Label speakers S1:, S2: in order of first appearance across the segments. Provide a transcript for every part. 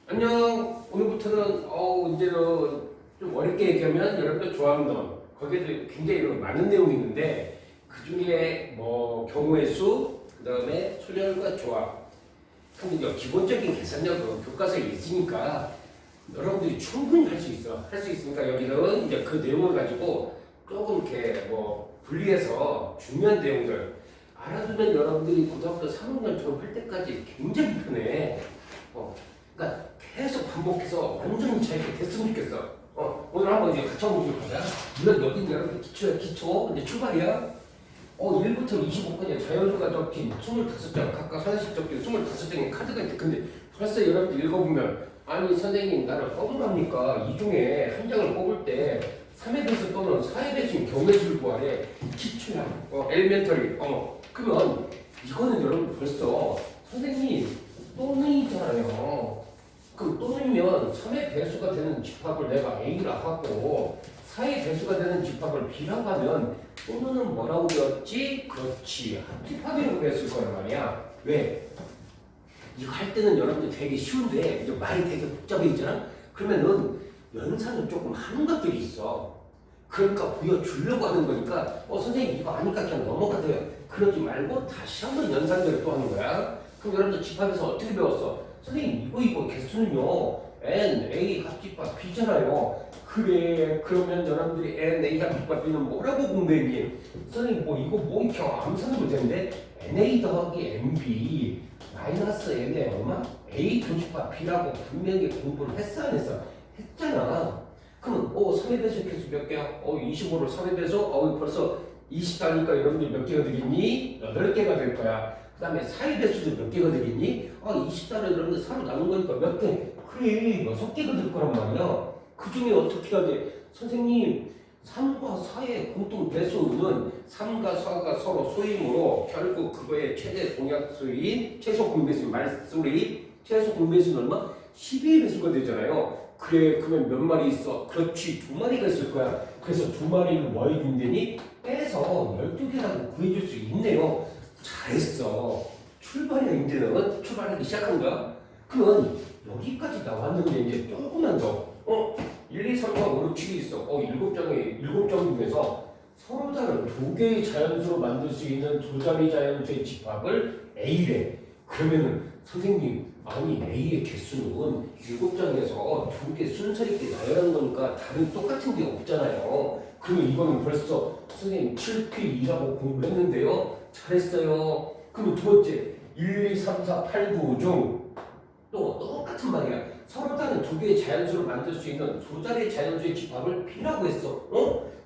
S1: 안녕. 오늘부터는 이제는 좀 어렵게 얘기하면 여러분들 좋아하는 돈 거기에도 굉장히 많은 내용이 있는데 그 중에 뭐 경우의 수, 그 다음에 소렬과 조합. 근데 이제 기본적인 계산력은 교과서에 있으니까 여러분들이 충분히 할 수 있어. 할 수 있으니까 여기는 이제 그 내용을 가지고 조금 이렇게 뭐 분리해서 중요한 내용들 알아두면 여러분들이 고등학교 3학년 졸업할 때까지 굉장히 편해. 그러니까 계속 반복해서 완전히 잘 됐으면 좋겠어. 오늘 한번 이제 같이 한번 보자. 물론 여기는 여러분 기초야, 기초. 근데 출발이야. 1부터 25까지 자연수가 적힌 25장, 각각 하나씩 적힌 25장의 카드가 있대. 근데 벌써 여러분들 읽어보면, 아니, 선생님, 나를 뽑으랍니까? 이 중에 한 장을 뽑을 때 3의 배수 또는 4의 배수인 경우의 수를 구하래. 기초야. 엘멘터리. 그러면 이거는 여러분 벌써 선생님, 또는이잖아요. 그럼 또는이면 3의 배수가 되는 집합을 내가 A라 하고 4의 배수가 되는 집합을 B라고 하면 또는은 뭐라고 배웠지? 그렇지. 합집합이라고 배웠을 거란 말이야. 왜? 이거 할 때는 여러분들 되게 쉬운데 이제 말이 되게 복잡해지잖아? 그러면은 연산을 조금 하는 것들이 있어. 그러니까 보여주려고 하는 거니까 선생님 이거 아니까 그냥 넘어가세요. 그러지 말고 다시 한번 연산들을 또 하는 거야. 그럼 여러분들 집합에서 어떻게 배웠어? 선생님 이거 개수는요 N, A 합집합 B잖아요. 그래 그러면 여러분들이 N, A 합집합 B는 뭐라고 공부했니? 선생님 이거 이렇게 암산으로 되는데 NA 더하기 MB 마이너스 N의 얼마? A 교집합 B라고 분명히 공부를 했어 안 했어? 했잖아. 그럼 3의 배수 개수 몇 개야? 25를 3의 배수? 벌써 20다니까 여러분들 몇 개가 되겠니? 8개가 될 거야. 그 다음에 4의 배수도 몇 개가 되겠니? 20달을 여러분들 4로 나눈 거니까 몇 개? 그래 6개가 될 거란 말이야. 그 중에 어떻게 해야 돼? 선생님 3과 4의 공통 배수는 3과 4가 서로 소임으로 결국 그거의 최대 공약수인 최소 공배수인 말소리 최소 공배수는 얼마? 12의 배수가 되잖아요. 그래 그러면 몇 마리 있어? 그렇지 2마리가 있을 거야. 그래서 2마리를 뭐 해준다니? 빼서 12개라고 구해줄 수 있네요. 잘했어. 출발이야. 이제는 출발하기 시작한 거야. 그러면 여기까지 나왔는데 이제 조금만 더 1, 2, 3, 4, 5, 6, 7이 있어. 7장 중에서 서로 다른 두 개의 자연수로 만들 수 있는 두 자리 자연수의 집합을 A래. 그러면은 선생님 아니 A의 개수는 7장에서 두 개 순서 있게 나열한 거니까 다른 똑같은 게 없잖아요. 그러면 이거는 벌써 선생님 7P2라고 공부했는데요. 잘했어요. 그럼 두 번째 1, 2, 3, 4, 8, 9 중 또 똑같은 말이야. 서로 다른 두 개의 자연수를 만들 수 있는 두 자리의 자연수의 집합을 B라고 했어.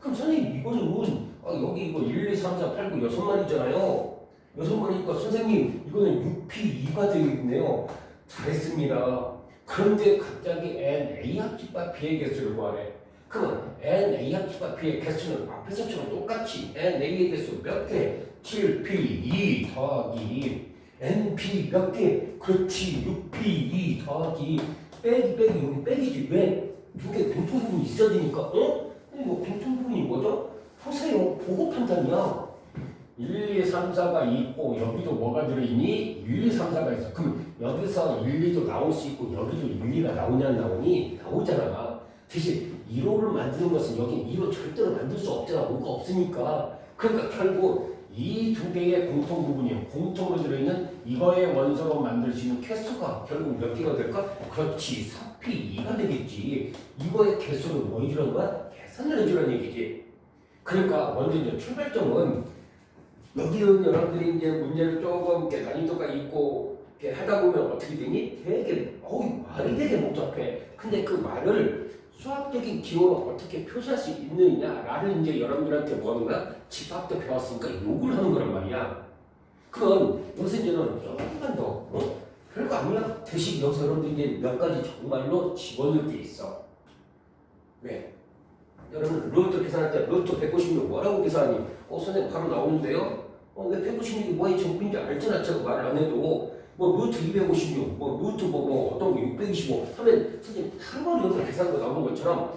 S1: 그럼 선생님 이거는 여기 이거 1, 2, 3, 4, 8, 9 6마리잖아요. 6마리니까 선생님 이거는 6P2가 되겠네요. 잘했습니다. 그런데 갑자기 N, A 합집합 B의 개수를 구하래. 그러면 N, A 합집합 B의 개수는 앞에서처럼 똑같이 N, A의 개수 몇 개? 7P, 2 더하기 NP 몇 개? 그렇지 6P, 2 더하기 빼기 여기 빼기지. 왜? 두 개 공통부분이 있어야 되니까. 뭐 공통부분이 뭐죠? 보세요. 보고 판단이야. 1, 2, 3, 4가 있고 여기도 뭐가 들어있니? 1, 2, 3, 4가 있어. 그럼 여기서 1, 2도 나올 수 있고 여기도 1, 2가 나오냐 안 나오니? 나오잖아. 대신 1호를 만드는 것은 여기 2호 절대로 만들 수 없잖아. 뭐가 없으니까. 그러니까 결국 이 두 개의 공통 부분이 공통으로 들어있는 이거의 원소로 만들 수 있는 개수가 결국 몇 개가 될까? 그렇지 4P2가 되겠지. 이거의 개수는 뭐 해주는 거야? 계산을 해주는 얘기지. 그러니까 먼저 이제 출발점은 여기는 여러분들이 이제 문제를 조금 이렇게 난이도가 있고 이렇게 하다 보면 어떻게 되니? 되게 말이 되게 복잡해. 근데 그 말을 수학적인 기호로 어떻게 표시할 수 있느냐를 이제 여러분들한테 뭐 하는 거야? 집합도 배웠으니까 욕을 하는 거란 말이야. 그건 여기서 이제는 조금만 더 별거 아니야. 대신 여기서 여러분들 이제 몇 가지 정말로 집어넣을 게 있어. 왜? 여러분 루트 계산할 때 루트 196 뭐라고 계산하니? 선생님 바로 나오는데요? 왜 196이 뭐의 정비인지 알잖아. 제가 말을 안 해도 루트 256, 루트 어떤 게 625 하면 선생님 한번 여기서 계산도 나오는 것처럼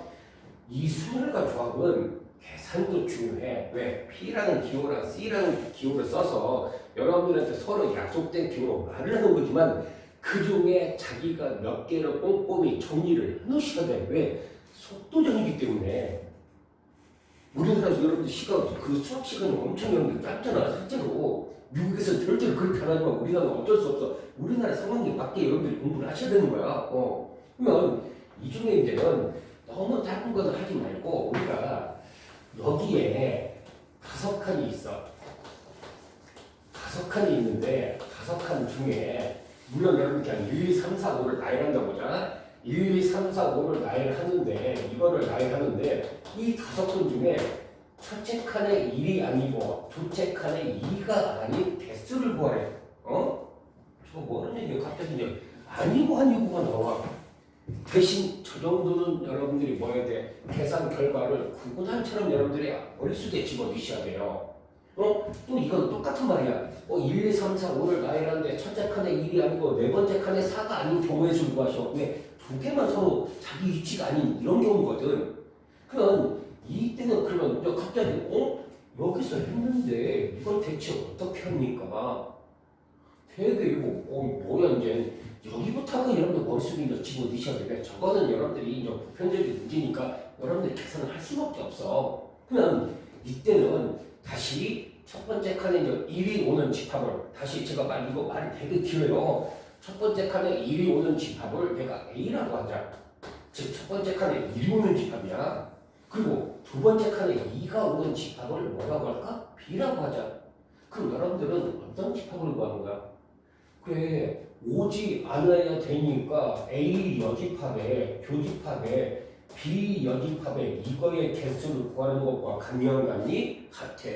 S1: 이 수열과 조합은 계산도 중요해. 왜? P라는 기호랑 C라는 기호를 써서 여러분들한테 서로 약속된 기호로 말을 하는 거지만 그 그 중에 자기가 몇 개를 꼼꼼히 정리를 해놓으셔야 돼. 왜? 속도전이기 때문에. 우리나라에서 여러분들 시간, 그 수학 시간이 엄청 여러분들 짧잖아, 실제로. 미국에서 절대로 그렇게 안 하지만 우리나라는 어쩔 수 없어. 우리나라 상황에 맞게 여러분들이 공부를 하셔야 되는 거야. 그러면 이 중에 이제는 너무 짧은 것을 하지 말고 우리가 여기에 5칸이 있어. 5칸이 있는데 5칸 중에 물론 여러분 그냥 1, 2, 3, 4, 5를 나열한다 보자. 1, 2, 3, 4, 5를 나열하는데 이거를 나열하는데 이 5칸 중에 첫째 칸에 1이 아니고 둘째 칸에 2가 아닌 개수를 구하래. 저거 뭐하는 얘기야? 갑자기 이제 아니고가 나와. 대신 저 정도는 여러분들이 뭐 해야 돼? 계산 결과를 구구단처럼 여러분들이 머릿속에 집어넣으셔야 돼요. 또 이건 똑같은 말이야. 1, 2, 3, 4, 5를 나열하는데 첫째 칸에 1이 아니고 네 번째 칸에 4가 아닌 경우의 수를 구하셔. 왜? 두 개만 서로 자기 위치가 아닌 이런 경우거든. 그러면 이때는 그러면 갑자기 여기서 했는데 이건 대체 어떻게 합니까? 되게 이거 뭐야 이제 여기부터가 여러분들 머릿속에 이제 집어넣으셔야 되는데 저거는 여러분들이 이제 보편적인 문제니까 여러분들이 계산을 할 수밖에 없어. 그러면 이때는 다시 첫 번째 칸에 이제 1이 오는 집합을 다시 제가 이거 말이 되게 길어요. 첫 번째 칸에 1이 오는 집합을 내가 A라고 하자. 즉 첫 번째 칸에 1이 오는 집합이야. 그리고 두 번째 칸에 2가 오는 집합을 뭐라고 할까? B라고 하자. 그럼 여러분들은 어떤 집합을 구하는 거야? 그래, 오지 않아야 되니까 A 여집합에 교집합에 B 여집합에 이거의 개수를 구하는 것과 같니? 같아.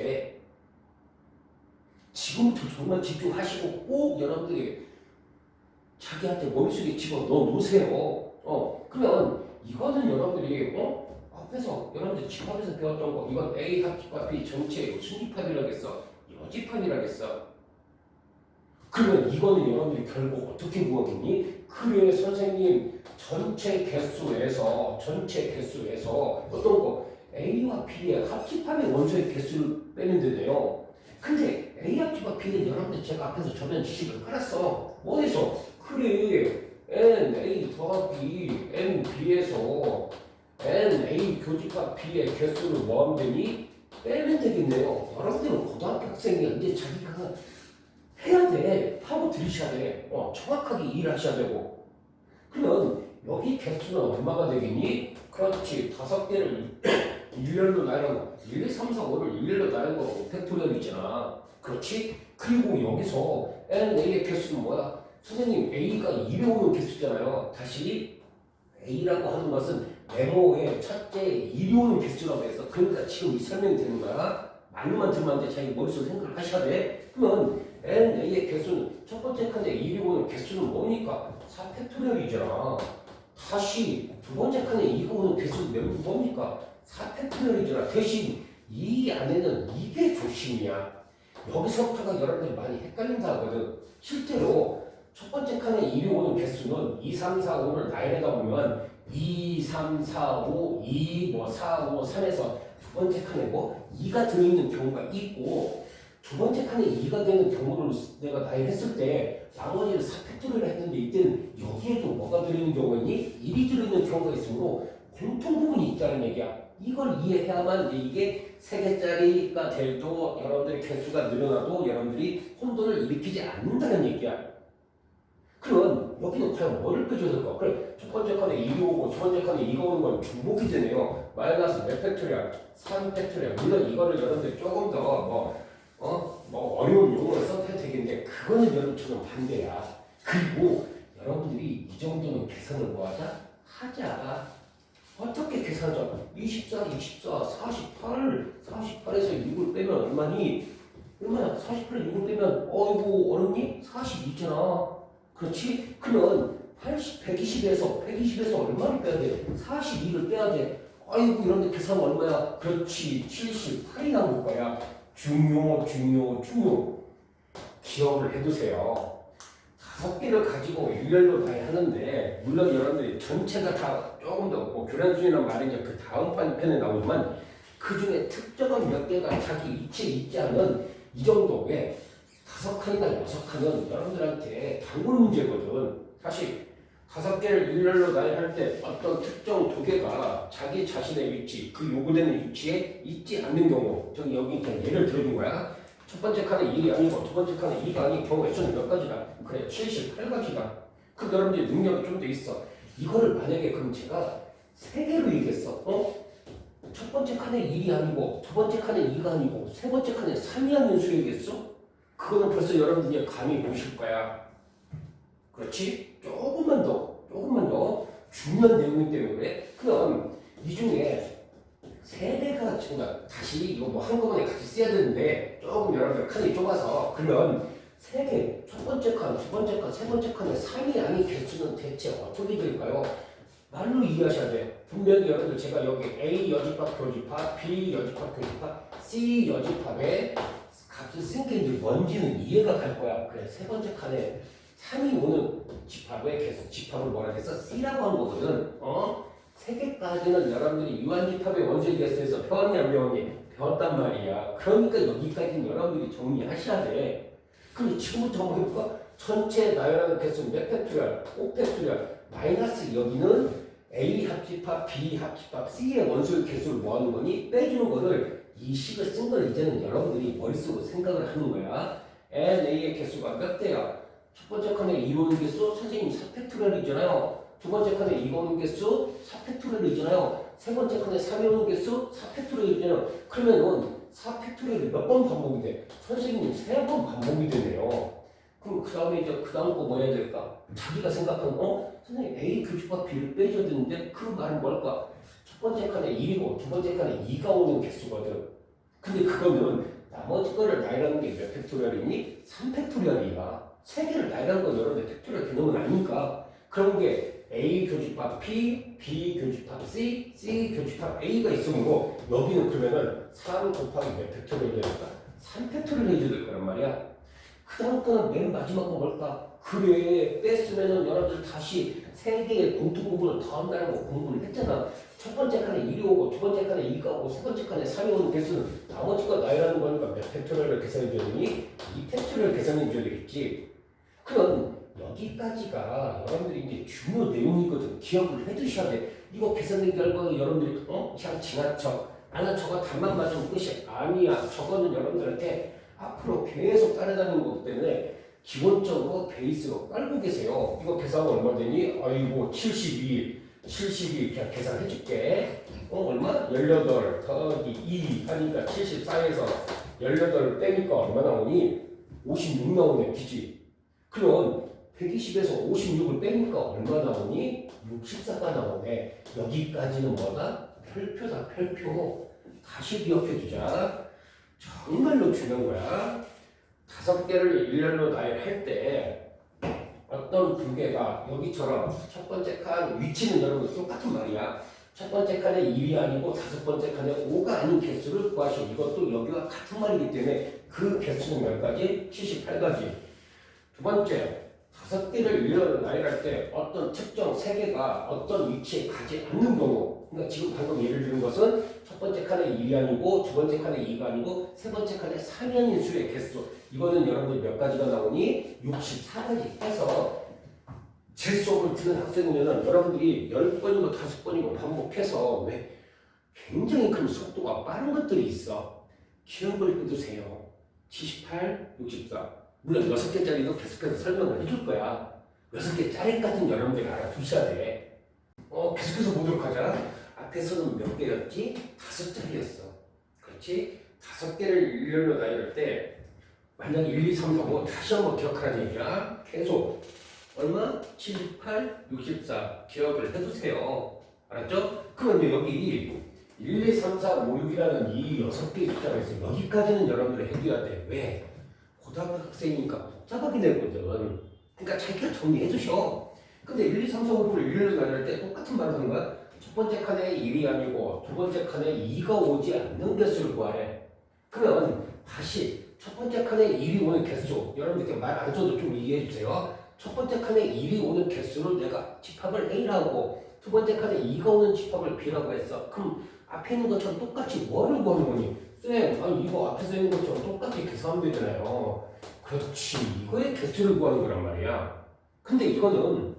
S1: 지금부터 정말 집중하시고 꼭 여러분들이 자기한테 머릿속에 집어넣어 놓으세요. 그러면 이거는 여러분들이 앞에서 여러분들 집합에서 배웠던 거 이건 A 합집합 B 전체 순집합이라겠어. 여집합이라겠어. 그러면 이거는 여러분들이 결국 어떻게 구하겠니? 그래 선생님 전체 개수에서 어떤 거 A와 B의 합집합의 원소의 개수를 빼면 되네요. 근데 A 합집합 B는 여러분들 제가 앞에서 저변 지식을 깔았어. 어디서? 그래 N A 더하기 N B에서 N A 교집합 B의 개수를 뭐 하면 되니? 빼면 되겠네요. 여러분들은 고등학교 학생이야. 이제 자기가 해야 돼. 하고 들으셔야 돼. 정확하게 일을 하셔야 되고. 그러면 여기 개수는 얼마가 되겠니? 그렇지. 5개를 일렬로 나열한 1, 2, 3, 4, 5를 일렬로 나열한 거 팩토리얼이잖아. 그렇지? 그리고 여기서 NA의 개수는 뭐야? 선생님 A가 2에 오는 개수잖아요. 다시 A라고 하는 것은 네모의 첫째 2에 오는 개수라고 했어. 그러니까 지금 이 설명이 되는 거야. 말로만 들으면 안 돼. 자기 머릿속에 생각을 하셔야 돼. 그러면 NA의 개수는 첫 번째 칸에 2에 오는 개수는 뭡니까? 4팩토리얼이잖아. 다시 두 번째 칸에 2가 오는 개수는 뭡니까? 4팩토리얼이잖아. 대신 이 안에는 이게 조심이야. 여기서부터가 여러분들이 많이 헷갈린다 하거든. 실제로 첫 번째 칸에 2에 오는 개수는 2, 3, 4, 5를 나열하다 보면 2, 3, 4, 5, 2, 4, 5, 3에서 두 번째 칸에 2가 들어있는 경우가 있고 두 번째 칸에 2가 되는 경우를 내가 나열했을 때 나머지를 4팩토리얼을 했는데 이때는 여기에도 뭐가 들어있는 경우가 있니? 1이 들어있는 경우가 있으므로 공통 부분이 있다는 얘기야. 이걸 이해해야만 이게 3개짜리가 돼도 여러분들의 개수가 늘어나도 여러분들이 혼돈을 일으키지 않는다는 얘기야. 그러면 여기는 과연 뭐를 빼줘야 될까? 그래, 첫 번째 칸에 2가 오고 두 번째 칸에 2가 오는 건 중복이 되네요. 마이너스 몇 팩토리얼? 3팩토리얼. 물론 이거를 여러분들 조금 더 어려운 용어를 써도 되겠는데 그거는 여러분처럼 반대야. 그리고 여러분들이 이 정도는 계산을 뭐하자? 하자. 어떻게 계산하자? 24, 48, 48에서 6을 빼면 얼마니? 얼마야? 48에서 6을 빼면 어이구 어렵니? 42잖아. 그렇지? 그러면 120에서 얼마를 빼야 돼? 42를 빼야 돼. 아이고 이런데 계산 얼마야? 그렇지 78이 나올 거야. 중요. 기억을 해두세요. 5개를 가지고 일렬로 가야 하는데 물론 여러분들이 전체가 다 조금 더 교란순이라는 말이 이제 그 다음 편에 나오지만 그 중에 특정한 몇 개가 자기 위치에 있지 않은 이 정도 왜 다섯 칸이나 여섯 칸은 여러분들한테 단골 문제거든. 사실 다섯 개를 일렬로 나열할 때 어떤 특정 두 개가 자기 자신의 위치, 그 요구되는 위치에 있지 않는 경우, 저기 여기 그냥 예를 들어준 거야. 첫 번째 칸은 1이 아니고 두 번째 칸은 2가 아닌 경우의 수는 몇 가지다? 그래, 78가지다. 그 여러분들이 능력이 좀 더 있어. 이거를 만약에 그럼 제가 세 개로 얘기했어. 첫 번째 칸에 1이 아니고 두 번째 칸에 2가 아니고 세 번째 칸에 3이 아닌 수얘기했어? 그거는 벌써 여러분들이 감이 오실 거야. 그렇지? 조금만 더 중요한 내용이기 때문에 그래. 그럼 이 중에 세 개가 정말 다시 이거 뭐 한꺼번에 같이 써야 되는데 조금 여러분들 칸이 좁아서 그러면 세 개, 첫 번째 칸, 두 번째 칸, 세 번째 칸에 3이 아닌 개수는 대체 어떻게 될까요? 말로 이해하셔야 돼. 분명히 여러분들 제가 여기 A 여집합 교집합, B 여집합 교집합, C 여집합의 값을 쓴 게 뭔지는 이해가 갈 거야. 그래, 세 번째 칸에 3이 오는 집합의 개수, 집합을 뭐라 해서 C라고 한 거거든. 세 개까지는 여러분들이 유한집합의 원소에 대해서 배웠냐 안 배웠니? 배웠단 말이야. 그러니까 여기까지는 여러분들이 정리하셔야 돼. 그럼 지금부터 한번 해볼까? 전체 나열하는 개수는 몇 팩토리얼? 5팩토리얼. 마이너스 여기는 A 합집합, B 합집합, C의 원소의 개수를 뭐 하는 거니? 빼주는 거를 이 식을 쓴 걸 이제는 여러분들이 머릿속으로 생각을 하는 거야. NA의 개수가 몇 대야? 첫 번째 칸에 2 오는 개수, 선생님 4팩토리얼이잖아요. 두 번째 칸에 2 오는 개수, 4팩토리얼이잖아요. 세 번째 칸에 3이 오는 개수, 4팩토리얼이잖아요. 그러면은 4팩토리얼이 몇 번 반복이 돼? 선생님 3번 반복이 되네요. 그럼 그 다음에 이제 그 다음 거 뭐 해야 될까? 자기가 생각하는 선생님 A 교집합 B를 빼줘야 되는데 그 말은 뭘까? 첫 번째 칸에 1이고 두 번째 칸에 2가 오는 개수거든. 근데 그거는 나머지 거를 나열하는 게 몇 팩토리얼이니? 3팩토리얼이야. 세 개를 나열하는 건 여러분들 팩토리얼 개념은 아니니까. 그런 게 A 교집합 P, B 교집합 C, C 교집합 A가 있으므로 여기는 그러면은 3 곱하기 몇 팩토리얼이 될까? 3팩토리얼 해줘야 될 거란 말이야. 그 다음 거는 맨 마지막 거 뭘까? 그래, 뺐으면은 여러분들 다시 세 개의 공통 부분을 더한다는 거 공부를 했잖아. 첫 번째 칸에 1이 오고 두 번째 칸에 2가 오고 세 번째 칸에 3이 오는 개수는 나머지 거 나열하는 거니까 몇 팩토리얼을 계산해 줘야 되니? 2팩토리얼 계산해 줘야 되겠지. 그럼 여기까지가 여러분들이 이제 중요 내용이거든. 기억을 해두셔야 돼. 이거 계산된 결과 여러분들이 그냥 지나쳐 안 한 저거 답만 맞으면 끝이 아니야. 저거는 여러분들한테 앞으로 계속 따라다니는 거기 때문에 기본적으로 베이스로 깔고 계세요. 이거 계산은 얼마 되니? 아이고 72 그냥 계산해 줄게. 얼마? 18 더하기 2 하니까 74에서 18 빼니까 얼마 나오니? 56 나오네. 그지? 그럼 120에서 56을 빼니까 얼마 나오니? 64가 나오네. 여기까지는 뭐다? 별표다, 별표. 다시 기억해 주자. 정말로 중요한 거야. 5개를 일렬로 나열할 때 어떤 두 개가 여기처럼 첫 번째 칸 위치는 여러분 똑같은 말이야. 첫 번째 칸에 1이 아니고 다섯 번째 칸에 5가 아닌 개수를 구하시오. 이것도 여기와 같은 말이기 때문에 그 개수는 몇 가지? 78가지. 두 번째, 5개를 일렬로 나열할 때 어떤 특정 3개가 어떤 위치에 가지 않는 경우, 그러니까 지금 방금 예를 들은 것은 첫 번째 칸에 1이 아니고 두 번째 칸에 2가 아니고 세 번째 칸에 3이 아닌 수의 개수. 이거는 여러분들 몇 가지가 나오니? 64가지 해서 제 수업을 듣는 학생이면 여러분들이 10번이고 5번이고 반복해서 왜 굉장히 큰 속도가 빠른 것들이 있어. 기억을 해두세요. 78, 64. 물론 6개짜리도 계속해서 설명을 해줄 거야. 6개짜리까지는 여러분들이 알아두셔야 돼. 계속해서 보도록 하자. 앞에서는 몇 개였지? 5짜리였어. 그렇지? 5개를 일렬로 나열할 때 만약 1, 2, 3, 4, 5 다시 한번 기억하라는 얘기야. 계속 얼마? 78, 64 기억을 해두세요. 알았죠? 그럼 이제 여기 1, 2, 3, 4, 5, 6이라는 이 6개의 숫자가 있어요. 여기까지는 여러분들이 해둬야 돼. 왜? 고등학생이니까 복잡하게 되거든. 그러니까 자기가 정리해 주셔. 근데 1, 2, 3, 4, 5, 6을 일렬로 나열할 때 똑같은 말을 하는 거야. 첫 번째 칸에 1이 아니고 두 번째 칸에 2가 오지 않는 개수를 구하래. 그러면 다시 첫 번째 칸에 1이 오는 개수, 여러분 이렇게 말 안 써도 좀 이해해 주세요. 첫 번째 칸에 1이 오는 개수를 내가 집합을 A라고, 두 번째 칸에 2가 오는 집합을 B라고 했어. 그럼 앞에 있는 것처럼 똑같이 뭐를 구하는 거니? 쌤, 아니 이거 앞에서 있는 것처럼 똑같이 계산하면 되잖아요. 그렇지. 이거의 개수를 구하는 거란 말이야. 근데 이거는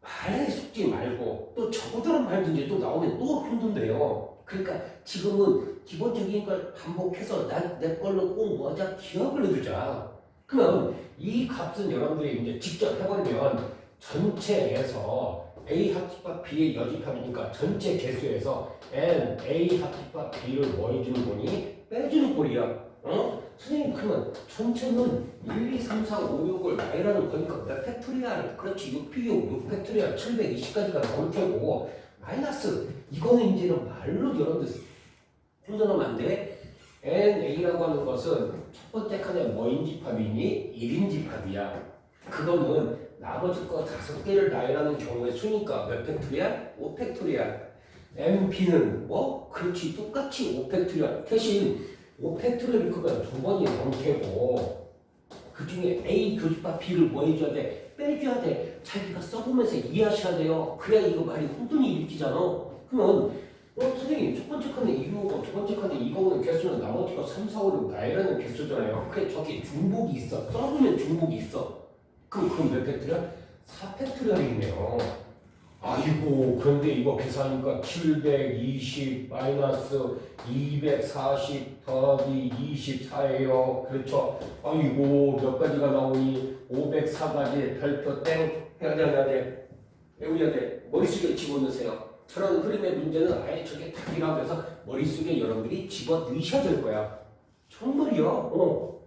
S1: 말에 속지 말고 또 저거대로 말든지 또 나오면 또 힘든데요. 그러니까 지금은 기본적인 걸 반복해서 내 걸로 꼭 뭐하자? 기억을 해두자. 그러면 이 값은 여러분들이 이제 직접 해버리면 전체에서 A 합집합 B의 여집합이니까 전체 개수에서 N, A 합집합 B를 뭐 해주는 거니? 빼주는 꼴이야. 선생님 그러면 전체는 1, 2, 3, 4, 5, 6을 나열하는 거니까 몇 팩토리얼? 그렇지 6P6, 6팩토리얼 720까지가 나올 테고 마이너스 이거는 이제는 말로 여러분들 혼돈하면 안 돼. NA라고 하는 것은 첫 번째 칸에 뭐인 집합이니? 1인 집합이야. 그거는 나머지 거 5개를 나열하는 경우의 수니까 몇 팩토리얼? 5팩토리얼. MB는 뭐? 그렇지 똑같이 5팩토리얼. 대신 5팩토리얼 그건 두 번이 넘게고 그 중에 A 교집합 B를 뭐 해줘야 돼? 빼줘야 돼. 자기가 써보면서 이해하셔야 돼요. 그래야 이거 말이 혼돈이 일으키잖아. 그러면 선생님 첫 번째 칸에 이거고 두 번째 칸에 이거는 개수는 나머지가 3, 4, 5, 6 나열하는 개수잖아요. 그래 저기 중복이 있어. 써보면 중복이 있어. 그럼 몇 팩토리얼? 4팩토리얼이네요. 아이고 그런데 이거 계산하니까 720 마이너스 240 더하기 24예요. 그렇죠? 아이고 몇 가지가 나오니 504가지 별표 땡 해야 돼. 외워야 돼. 머릿속에 집어넣으세요. 저런 흐름의 문제는 아예 저게 답이라고 해서 머릿속에 여러분들이 집어넣으셔야 될 거야. 정말이요.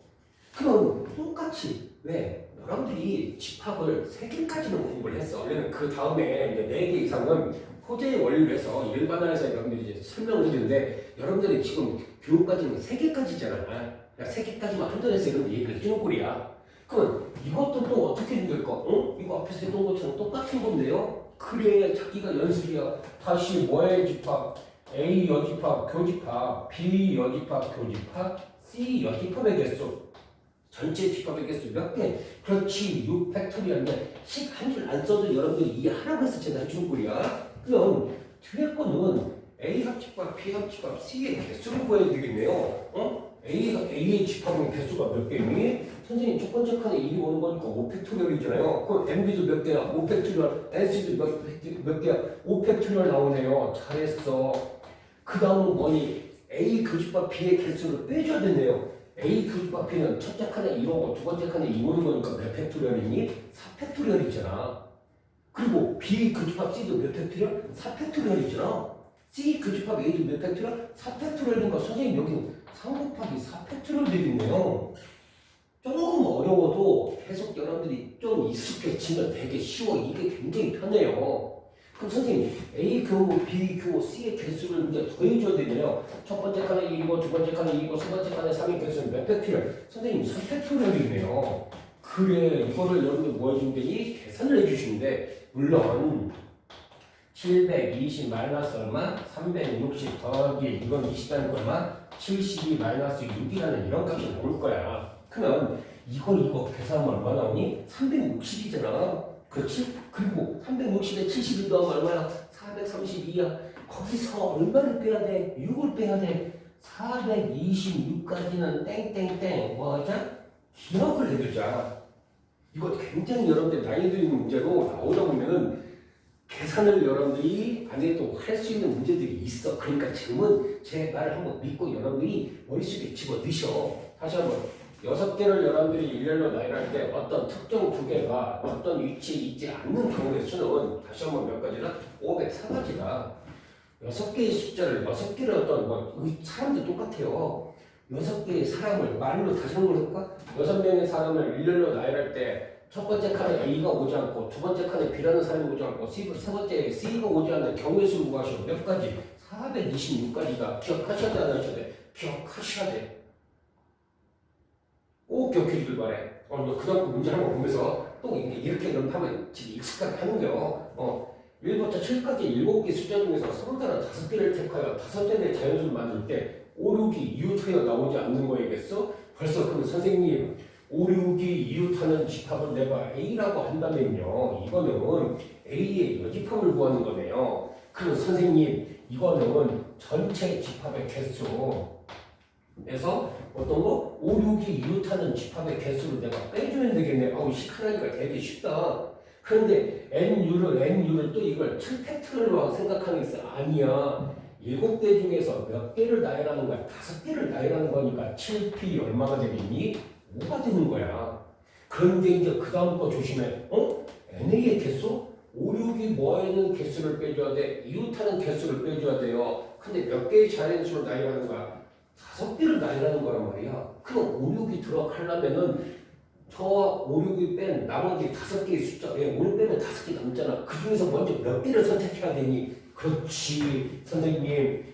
S1: 그럼 똑같이 왜? 여러분들이 집합을 3개까지는 공부를 했어. 원래는 그 다음에 이제 4개 이상은 호재의 원리에서 일반화해서 여러분들이 이제 설명을 해주는데 여러분들이 지금 교육까지는 3개까지잖아. 야 3개까지만 한전에서 이런 얘기를 해주는 꼴이야. 그럼 이것도 또 어떻게 힘들까? 이거 앞에서 했던 것처럼 똑같은 건데요. 그래 자기가 연습이야. 다시 뭐의 집합? A 여집합 교집합, B 여집합 교집합, C 여집합의 개수. 전체 집합의 개수 몇 개? 그렇지 6팩토리얼인데 식 한 줄 안 써도 여러분들이 이해하라고 해서 제가 해주는 꼴이야. 그럼 뒤에 거는 A 합집합, B 합집합, C의 개수를 구해야 되겠네요. A의 집합은 개수가 몇 개니? 선생님 첫 번째 칸에 1이 오는 거니까 5팩토리얼이잖아요. 그럼 MB도 몇 개야? 5팩토리얼. NC도 몇 개야? 5팩토리얼 나오네요. 잘했어. 그 다음은 뭐니? A 교집합 B의 개수를 빼줘야 되네요. A 교집합 B는 첫째 칸에 1오고 두 번째 칸에 2 오는 거니까 몇 팩토리얼이니? 4팩토리얼이잖아. 그리고 B 교집합 C도 몇 팩토리얼? 4팩토리얼이잖아. C 교집합 A도 몇 팩토리얼? 4팩토리얼이니까 선생님 여기 3 곱하기 4팩토리얼 되겠네요. 조금 어려워도 계속 여러분들이 좀 익숙해지면 되게 쉬워. 이게 굉장히 편해요. 그럼 선생님 A 교호, B 교호, C의 개수를 이제 더해줘야 되네요. 첫 번째 칸에 2이고 두 번째 칸에 2이고 세 번째 칸에 3의 개수는 몇 팩토리얼? 선생님 3팩토리얼이네요. 그래 이거를 여러분들 뭐 해주면 되니? 계산을 해주시면 돼. 물론 720 마이너스 얼마? 360 더하기 이건 20이라는 얼마? 72 마이너스 6이라는 이런 값이 나올 거야. 그러면 이거 계산하면 얼마 나오니? 360이잖아. 그렇지? 그리고 360에 72 더하면 얼마야? 432야. 거기서 얼마를 빼야 돼? 6을 빼야 돼. 426까지는 땡땡땡 뭐하자? 기억을 해두자. 이거 굉장히 여러분들 난이도 있는 문제로 나오다 보면은 계산을 여러분들이 안 해도 할 수 있는 문제들이 있어. 그러니까 지금은 제 말을 한번 믿고 여러분들이 머릿속에 집어넣으셔. 다시 한번 6개를 여러분들이 일렬로 나열할 때 어떤 특정 두 개가 어떤 위치에 있지 않는 경우의 수는 다시 한번 몇 가지나 504가지다. 6개의 숫자를 6개를 어떤 사람들 똑같아요. 6개의 사람을 말로 다시 한번 해볼까? 6명의 사람을 일렬로 나열할 때 첫 번째 칸에 A가 오지 않고 두 번째 칸에 B라는 사람이 오지 않고 세 번째 C가 오지 않는 경우의 수를 구하시오. 몇 가지? 426가지가 기억하셔야 돼, 안 하셔야 돼? 기억하셔야 돼. 꼭 기억해 주길 바래. 그 다음 문제 한번 보면서 또 이렇게 연습하면 지금 익숙하게 하는 거요. 1부터 7까지 7개 숫자 중에서 서로 다른 5개를 택하여 5개의 자연수를 만들 때 5, 6이 이웃하여 나오지 않는 거이겠어? 벌써 그럼 선생님 5, 6이 이웃하는 집합을 내가 A라고 한다면요. 이거는 A의 여집합을 구하는 거네요. 그럼 선생님 이거는 전체 집합의 개수 그래서 어떤 거? 5, 6이 이웃하는 집합의 개수를 내가 빼주면 되겠네. 아우, 하나니까 되게 쉽다. 그런데 NU를 또 이걸 7팩트리얼로 생각하는 게 있어. 아니야. 7개 중에서 몇 개를 나열하는 거야? 5개를 나열하는 거니까 7P 얼마가 되겠니? 5가 되는 거야. 그런데 이제 그 다음 거 조심해. NA의 개수? 5, 6이 뭐하는 개수를 빼줘야 돼? 이웃하는 개수를 빼줘야 돼요. 근데 몇 개의 자연수를 나열하는 거야? 5개를 나열하는 거란 말이야. 그럼 5, 6이 들어가려면은 저 5, 6이 뺀 나머지 5개의 숫자, 왜 5, 6 빼면 5개 남잖아. 그 중에서 먼저 몇 개를 선택해야 되니? 그렇지, 선생님.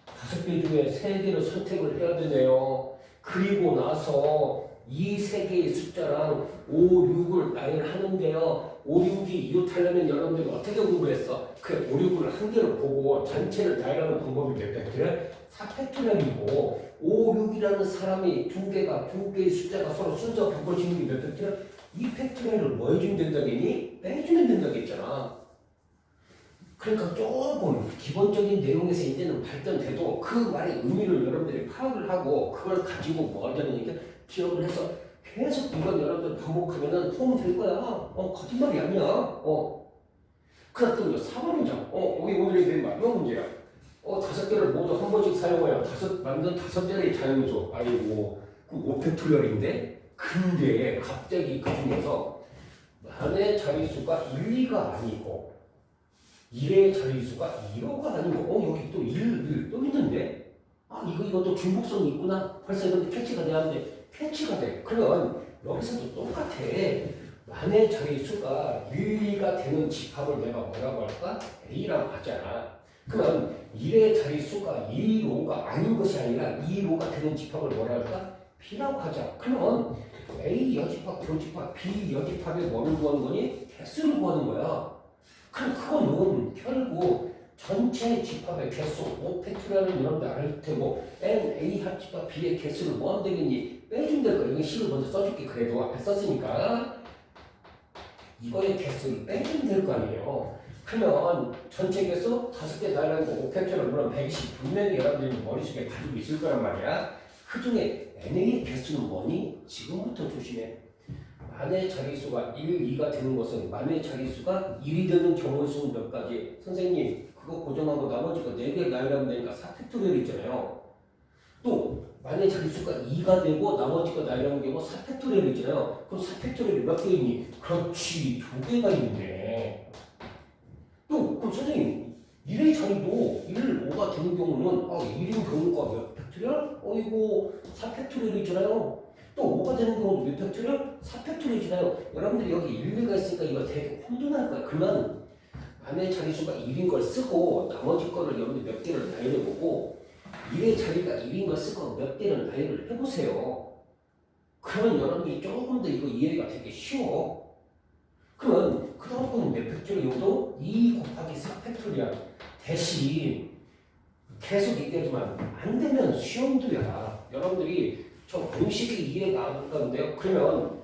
S1: 5개 중에 3개를 선택을 해야 되네요. 그리고 나서 이 3개의 숫자랑 5, 6을 나열하는데요. 5, 6이 이웃하려면 여러분들이 어떻게 공부했어? 그 5, 6을 한 개를 보고 전체를 나열하는 방법이 몇 팩토리얼? 4팩토리얼이고 5, 6이라는 사람이 두 개의 숫자가 서로 순서 바꿔지는 게 몇 팩토리얼? 2팩토리얼을 뭐 해주면 된다겠니? 빼주면 된다겠잖아. 그러니까 조금 기본적인 내용에서 이제는 발전돼도 그 말의 의미를 여러분들이 파악을 하고 그걸 가지고 뭐 하자는 얘기 기억을 해서 계속 이건 여러분들 반복하면은 도움이 될 거야. 거짓말이 아니야. 그랬더니 4번 문장. 여기 오늘의 맨 마지막 문제야. 5개를 모두 한 번씩 사용하여 만든 5개의 자연수. 아이고, 그럼 5팩토리얼인데? 근데 갑자기 그 중에서 만의 자릿수가 1, 2가 아니고 1의 자릿수가 2호가 아니고 여기 또 1 또 있는데? 이것도 중복성이 있구나. 벌써 이런데 캐치가 되는데 캐치가 돼. 그러면 여기서도 똑같아. 만의 자릿수가 1, 2가 되는 집합을 내가 뭐라고 할까? A라고 하잖아. 그러면 1의 자릿수가 2로가 아닌 것이 아니라 2로가 되는 집합을 뭐라 할까? B라고 하자. 그러면 A 여집합, 교집합, B 여집합에 뭐를 구하는 거니? 개수를 구하는 거야. 그럼 그거는 결국 전체 집합의 개수, 5팩토리얼은 여러분들 알 테고 N, A 합집합 B의 개수를 뭐 하면 되겠니? 빼주면 될 거야. 여기 식을 먼저 써줄게. 그래도 앞에 썼으니까 이거의 개수를 빼주면 될 거 아니에요. 그러면 전체 개수 5개 나열한 거 5팩토리얼 물론 120 분명히 여러분들이 머릿속에 가지고 있을 거란 말이야. 그 중에 NA의 개수는 뭐니? 지금부터 조심해. 만의 자릿수가 1, 2가 되는 것은 만의 자릿수가 1이 되는 경우의 수는 몇 가지? 선생님 그거 고정하고 나머지 거 4개 나열하면 되니까 4팩토리얼 있잖아요. 또 만의 자릿수가 2가 되고 나머지 거 나열하는 경우 4팩토리얼 있잖아요. 그럼 4팩토리얼이 몇 개 있니? 그렇지, 2개가 있네. 또 그럼 선생님 1의 자리도 1, 5가 되는 경우는 1인 경우가 몇 팩토리얼? 이거 4팩토리얼이잖아요. 또 5가 되는 경우도 몇 팩토리얼? 4팩토리얼이잖아요. 여러분들이 여기 1, 2가 있으니까 이거 되게 혼돈할 거야. 그러면 만의 자릿수가 1인 걸 쓰고 나머지 거를 여러분들 몇 개를 나열해보고 1의 자리가 1인 걸 쓰고 몇 개를 나열을 해보세요. 그러면 여러분들이 조금 더 이거 이해가 되게 쉬워. 그러면 그 다음 거는 몇 팩토리얼도 2 곱하기 4팩토리얼 대신 계속 얘기하지만 안 되면 시험도야. 여러분들이 저 공식이 이해가 안 가는데요. 그러면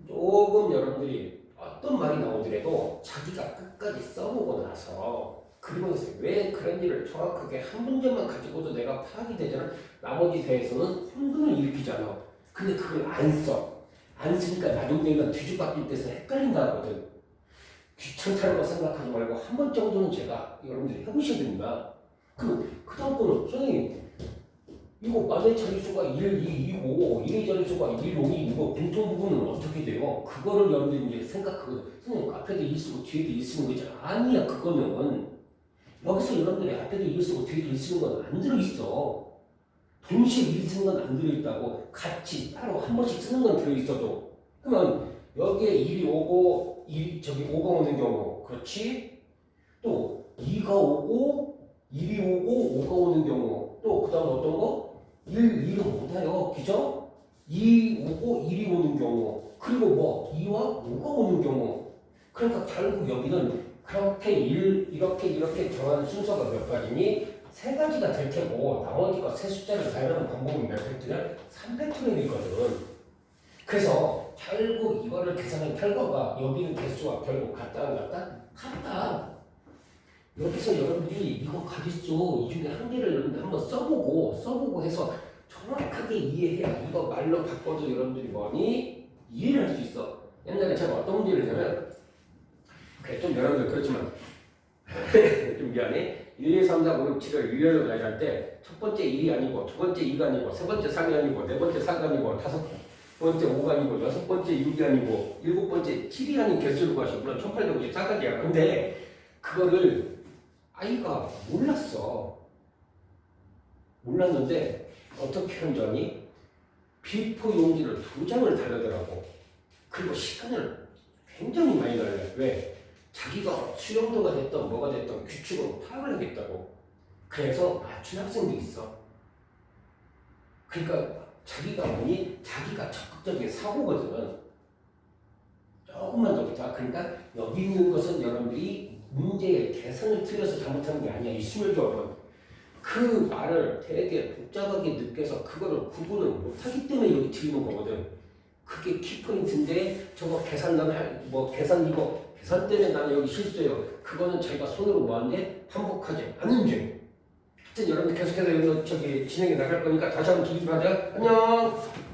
S1: 조금 여러분들이 어떤 말이 나오더라도 자기가 끝까지 써보고 나서 그리고 왜 그런 일을 정확하게 한 문제만 가지고도 내가 파악이 되잖아. 나머지 대해서는 혼돈을 일으키잖아. 근데 그걸 안 써. 안 쓰니까 나중에 뒤죽박죽 돼서 헷갈린다 하거든. 귀찮다고 생각하지 말고 한 번 정도는 제가 여러분들이 해보셔야 됩니다. 그 다음 거는 선생님 이거 만의 자릿수가 1, 2, 2고 1의 자릿수가 1, 5이 이거 공통 부분은 어떻게 돼요? 그거를 여러분들이 이제 생각하거든. 선생님 앞에도 1 쓰고 뒤에도 1 쓰는 거 있잖아. 아니야 그거는 여기서 여러분들이 앞에도 1 쓰고 뒤에도 1 쓰는 건 안 들어있어. 동시에 1 쓰는 건 안 들어있다고. 같이 따로 한 번씩 쓰는 건 들어있어도. 그러면 여기에 1이 오고 5가 오는 경우 그렇지? 또 2가 오고 1이 오고 5가 오는 경우 또 그 다음 어떤 거? 1, 2는 못 와요. 그죠? 2 오고 1이 오는 경우 그리고 뭐 2와 5가 오는 경우 그러니까 결국 여기는 그렇게 이렇게 정한 순서가 몇 가지니? 3가지가 될 테고 나머지가 세 숫자를 나열하는 방법은 몇 팩토리얼? 3팩토리얼이거든. 그래서 결국 이거를 계산한 결과가 여기는 개수와 결국 같다 안 같다? 같다. 여기서 여러분들이 이거 가짓수 이 중에 한 개를 여러분들 한번 써보고 해서 정확하게 이해해야 이거 말로 바꿔도 여러분들이 뭐니 이해를 할 수 있어. 옛날에 제가 어떤 문제를 했냐면 그래 좀 여러분들 그렇지만 좀 미안해. 1, 2, 3, 4, 5, 6, 7을 일렬로 나열할 때 첫 번째 1이 아니고 두 번째 2가 아니고 세 번째 3이 아니고 네 번째 4가 아니고 다섯 번째 5가 아니고 여섯 번째 6이 아니고 일곱 번째 7이 아닌 개수로 가시고 물론 1854가지야. 근데 그거를 아이가 몰랐는데 어떻게 한 줄 아니? 비포 용지를 2장을 달려더라고. 그리고 시간을 굉장히 많이 달려. 왜? 자기가 수영도가 됐던 뭐가 됐던 규칙으로 파악을 하겠다고. 그래서 맞춘 학생도 있어. 그러니까 자기가 적극적인 사고거든. 조금만 더 부탁. 그러니까 여기 있는 것은 여러분들이 문제의 계산을 틀려서 잘못하는 게 아니야. 이 스물조합은. 그 말을 되게 복잡하게 느껴서 그거를 구분을 못하기 때문에 여기 드리는 거거든. 그게 키포인트인데 저거 계산 나는 계산 때문에 나는 여기 실수해요. 그거는 자기가 손으로 뭐하는데 반복하지 않는 죄. 하여튼 여러분 계속해서 여기서 진행해 나갈 거니까 다시 한번 기입하자. 안녕.